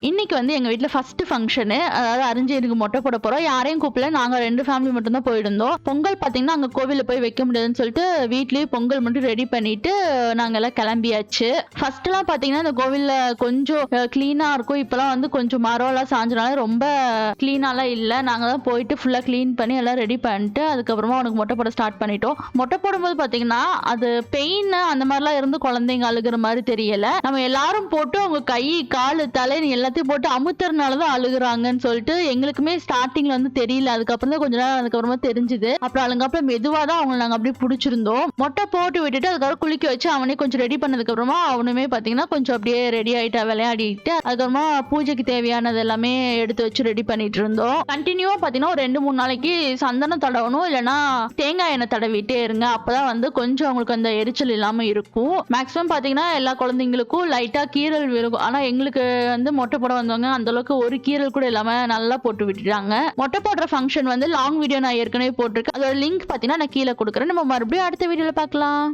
இன்னைக்கு வந்து எங்க வீட்ல ஃபர்ஸ்ட் ஃபங்ஷனு. அதாவது அரிஞ்சயனுக்கு மொட்டை போட போறோம். யாரையும் கூப்பிடல. நாங்க 2 ஃபேமிலி மட்டும் தான் போயிருந்தோம். பொங்கல் பார்த்தீங்கன்னா, அங்க கோவில்ல போய் வைக்க முடியாதுன்னு சொல்லிட்டு, வீட்லயே பொங்கல் மட்டும் ரெடி பண்ணிட்டு, நாங்க எல்லாம் கிளம்பியாச்சு. ஃபர்ஸ்ட்லாம் பார்த்தீங்கன்னா, இந்த கோவில்ல கொஞ்சம் கிளீனா இருக்கும். இப்பலாம் வந்து கொஞ்சம் மரம்லாம் சாஞ்சனால ரொம்ப கிளீனாலாம் இல்ல. நாங்க தான் போயிட்டு ஃபுல்லா கிளீன் பண்ணி எல்லாம் ரெடி பண்ணிட்டு, அதுக்கப்புறமா அவனுக்கு மொட்டை போட ஸ்டார்ட் பண்ணிட்டோம். மொட்டை போடும்போது பார்த்தீங்கன்னா, அது பெயின் அந்த மாரிலாம் இருந்து குழந்தைங்க அழுகுற மாரி தெரியல. நம்ம எல்லாரும் போட்டு அவங்க கை, காலு, தலைன்னு எல்லாத்தையும் போட்டு அமுத்துறதுனால தான் அழுகுறாங்கன்னு சொல்லிட்டு எங்களுக்குமே ஸ்டார்டிங்ல வந்து தெரியல. அதுக்கப்புறம் தான் கொஞ்ச நேரம் அதுக்கப்புறமா தெரிஞ்சுது. அப்புறம் அதுக்கப்புறம் மெதுவா தான் அவங்களை நாங்க அப்படியே பிடிச்சிருந்தோம். மொட்டை போட்டு விட்டுட்டு அதுக்கப்புறம் குளிக்க வச்சு அவனே கொஞ்சம் ரெடி பண்ணதுக்கு அப்புறமா அவனுமே பாத்தீங்கன்னா கொஞ்சம் அப்படியே ரெடி ஆயிட்டா, விளையாடிட்டு அதுக்கப்புறமா பூஜைக்கு தேவையானது எல்லாமே எடுத்து வச்சு ரெடி பண்ணிட்டு இருந்தோம். கண்டினியூவா பாத்தீங்கன்னா ஒரு 2-3 நாளைக்கு சந்தனம் தடவணும், இல்லைன்னா தேங்காய் எண்ணெய் தடவிட்டே இருங்க. அப்பதான் வந்து கொஞ்சம் அவங்களுக்கு அந்த எரிச்சல் இல்லாம இருக்கும். மேக்ஸிமம் பாத்தீங்கன்னா எல்லா குழந்தைங்களுக்கும் லைட்டா கீரல் விழுகும். ஆனா எங்களுக்கு வந்து மொட்டை போட வந்தவங்க அந்த அளவுக்கு ஒரு கீரல் கூட இல்லாம நல்லா போட்டு விட்டுட்டாங்க. மொட்டை போடுற ஃபங்க்ஷன் வந்து லாங் வீடியோ நான் ஏற்கனவே போட்டிருக்கேன். அதோட லிங்க் பாத்தீங்கன்னா நான் கீழே கொடுக்குறேன். நம்ம மறுபடியும் அடுத்த வீடியோல பார்க்கலாம்.